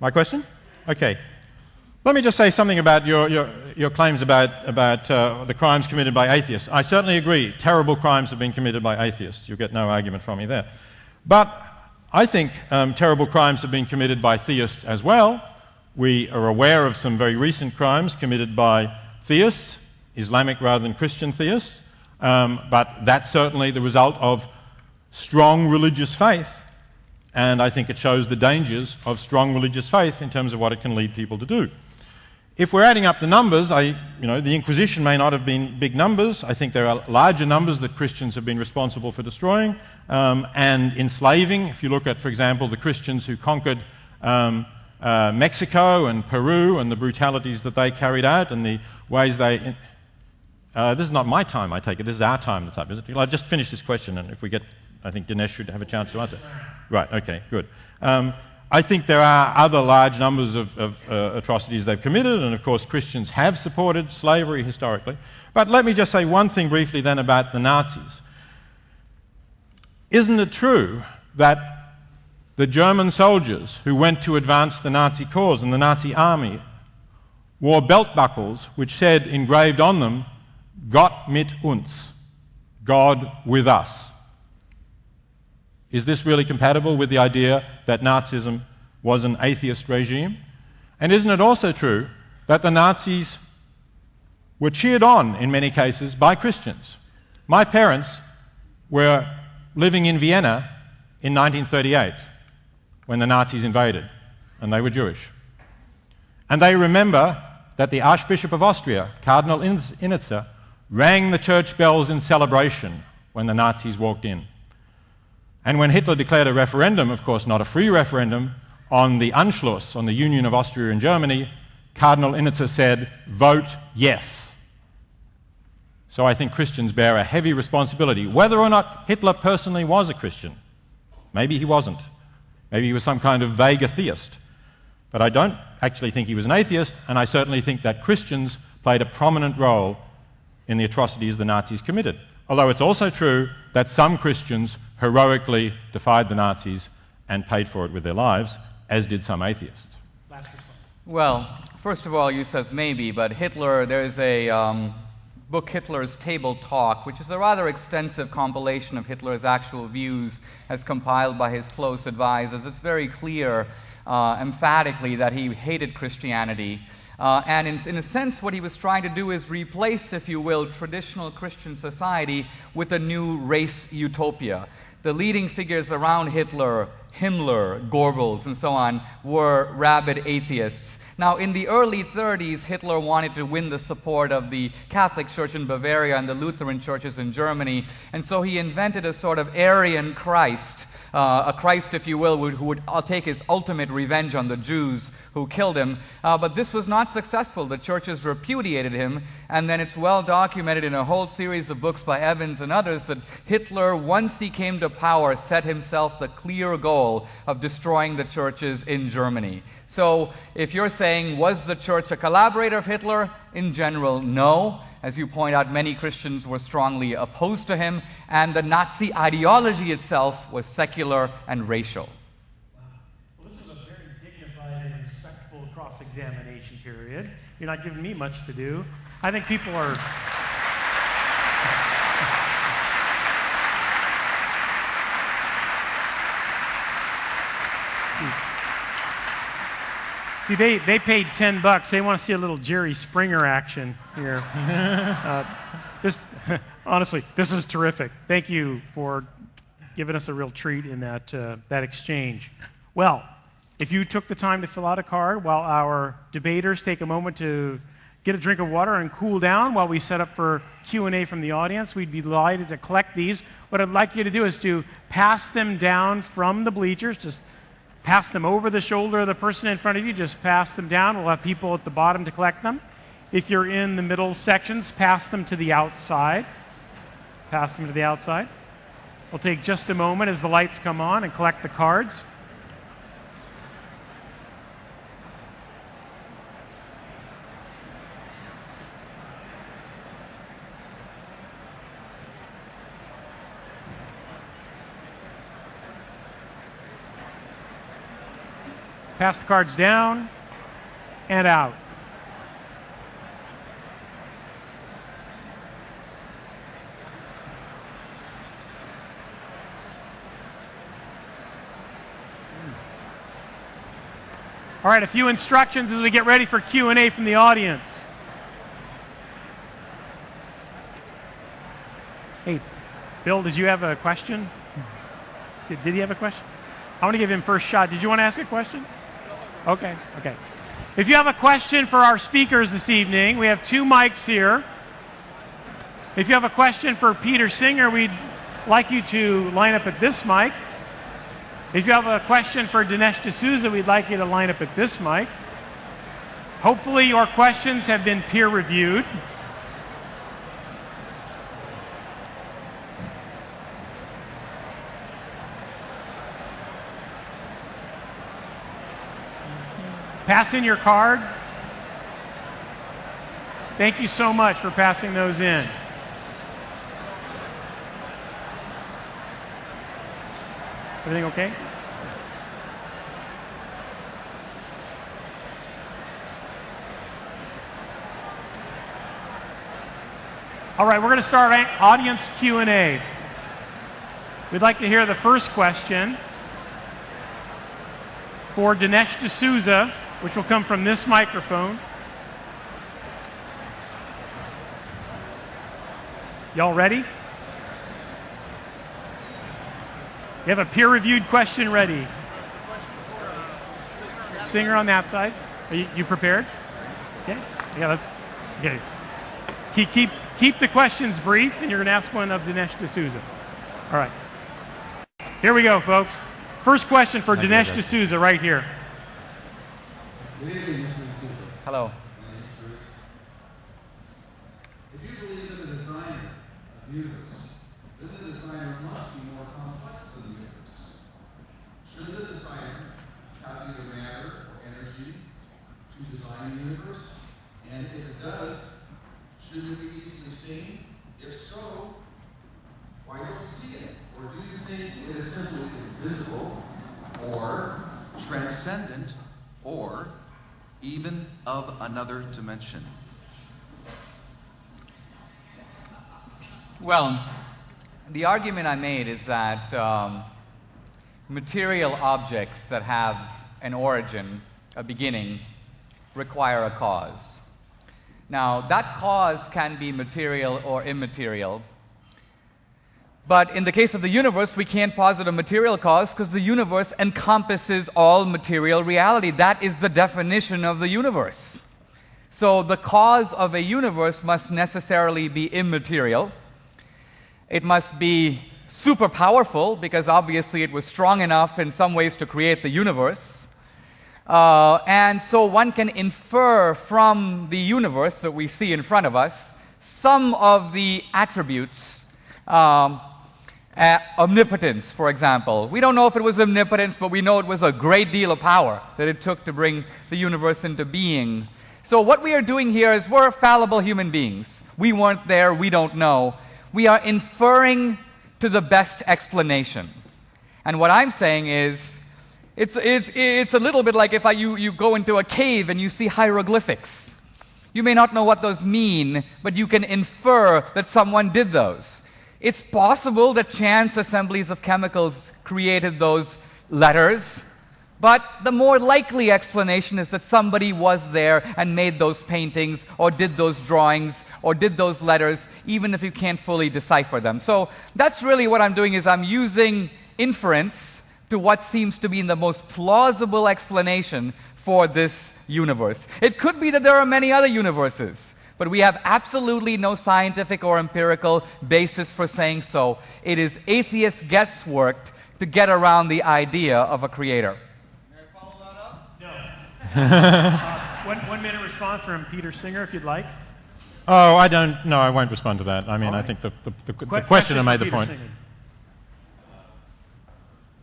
My question? Okay. Let me just say something about your claims about the crimes committed by atheists. I certainly agree. Terrible crimes have been committed by atheists. You'll get no argument from me there. But I think terrible crimes have been committed by theists as well. We are aware of some very recent crimes committed by theists, Islamic rather than Christian theists, but that's certainly the result of strong religious faith, and I think it shows the dangers of strong religious faith in terms of what it can lead people to do. If we're adding up the numbers, the Inquisition may not have been big numbers. I think there are larger numbers that Christians have been responsible for destroying and enslaving. If you look at, for example, the Christians who conquered Mexico and Peru and the brutalities that they carried out and the ways they... this is not my time, I take it. This is our time that's up, is it? I'll just finish this question, and if we get... I think Dinesh should have a chance to answer. Right, okay, good. I think there are other large numbers of atrocities they've committed, and of course Christians have supported slavery historically. But let me just say one thing briefly then about the Nazis. Isn't it true that the German soldiers who went to advance the Nazi cause and the Nazi army wore belt buckles which said, engraved on them, Gott mit uns, God with us? Is this really compatible with the idea that Nazism was an atheist regime? And isn't it also true that the Nazis were cheered on, in many cases, by Christians? My parents were living in Vienna in 1938 when the Nazis invaded, and they were Jewish. And they remember that the Archbishop of Austria, Cardinal Initzer, rang the church bells in celebration when the Nazis walked in. And when Hitler declared a referendum, of course not a free referendum, on the Anschluss, on the union of Austria and Germany, Cardinal Initzer said, vote yes. So I think Christians bear a heavy responsibility, whether or not Hitler personally was a Christian. Maybe he wasn't. Maybe he was some kind of vague atheist. But I don't actually think he was an atheist, and I certainly think that Christians played a prominent role in the atrocities the Nazis committed. Although it's also true that some Christians heroically defied the Nazis and paid for it with their lives, as did some atheists. Well, first of all, you says maybe, but Hitler, there's a book, Hitler's Table Talk, which is a rather extensive compilation of Hitler's actual views as compiled by his close advisors. It's very clear, emphatically, that he hated Christianity. And in a sense, what he was trying to do is replace, if you will, traditional Christian society with a new race utopia. The leading figures around Hitler, Himmler, Goebbels, and so on, were rabid atheists. Now, in the early 30s, Hitler wanted to win the support of the Catholic Church in Bavaria and the Lutheran churches in Germany, and so he invented a sort of Aryan Christ, a Christ, if you will, who would take his ultimate revenge on the Jews who killed him. But this was not successful. The churches repudiated him, and then it's well documented in a whole series of books by Evans and others that Hitler, once he came to power, set himself the clear goal of destroying the churches in Germany. So if you're saying, was the church a collaborator of Hitler? In general, no. As you point out, many Christians were strongly opposed to him, and the Nazi ideology itself was secular and racial. Wow. Well, this is a very dignified and respectful cross-examination period. You're not giving me much to do. I think people are... See, they paid $10. They want to see a little Jerry Springer action here. Honestly, this is terrific. Thank you for giving us a real treat in that exchange. Well, if you took the time to fill out a card while our debaters take a moment to get a drink of water and cool down while we set up for Q&A from the audience, we'd be delighted to collect these. What I'd like you to do is to pass them down from the bleachers. Just pass them over the shoulder of the person in front of you. Just pass them down. We'll have people at the bottom to collect them. If you're in the middle sections, pass them to the outside. Pass them to the outside. We'll take just a moment as the lights come on and collect the cards. Pass the cards down and out. All right, a few instructions as we get ready for Q&A from the audience. Hey, Bill, did you have a question? Did he have a question? I want to give him first shot. Did you want to ask a question? Okay. If you have a question for our speakers this evening, we have 2 mics here. If you have a question for Peter Singer, we'd like you to line up at this mic. If you have a question for Dinesh D'Souza, we'd like you to line up at this mic. Hopefully your questions have been peer reviewed. Pass in your card. Thank you so much for passing those in. Everything okay? All right, we're going to start audience Q&A. We'd like to hear the first question for Dinesh D'Souza, which will come from this microphone. Y'all ready? You have a peer-reviewed question ready. Singer on that side. Are you prepared? Okay. Yeah, let's get it. Keep the questions brief, and you're going to ask one of Dinesh D'Souza. All right. Here we go, folks. First question for Dinesh D'Souza right here. Hello. If you believe in the designer of the universe, then the designer must be more complex than the universe. Shouldn't the designer have either matter or energy to design the universe? And if it does, shouldn't it be easily seen? If so, why don't we see it? Or do you think it is simply invisible, or transcendent, or even of another dimension? Well, the argument I made is that material objects that have an origin, a beginning, require a cause. Now, that cause can be material or immaterial. But in the case of the universe, we can't posit a material cause because the universe encompasses all material reality. That is the definition of the universe. So the cause of a universe must necessarily be immaterial. It must be super powerful because obviously it was strong enough in some ways to create the universe. And so one can infer from the universe that we see in front of us some of the attributes. Omnipotence, for example. We don't know if it was omnipotence, but we know it was a great deal of power that it took to bring the universe into being. So what we are doing here is we're fallible human beings. We weren't there, we don't know. We are inferring to the best explanation. And what I'm saying is, it's a little bit like if you go into a cave and you see hieroglyphics. You may not know what those mean, but you can infer that someone did those. It's possible that chance assemblies of chemicals created those letters, but the more likely explanation is that somebody was there and made those paintings or did those drawings or did those letters, even if you can't fully decipher them. So that's really what I'm doing, is I'm using inference to what seems to be the most plausible explanation for this universe. It could be that there are many other universes, but we have absolutely no scientific or empirical basis for saying so. It is atheist guesswork to get around the idea of a creator. May I follow that up? No. 1 minute response from Peter Singer, if you'd like. Oh, I won't respond to that. I mean, I think the questioner made the point.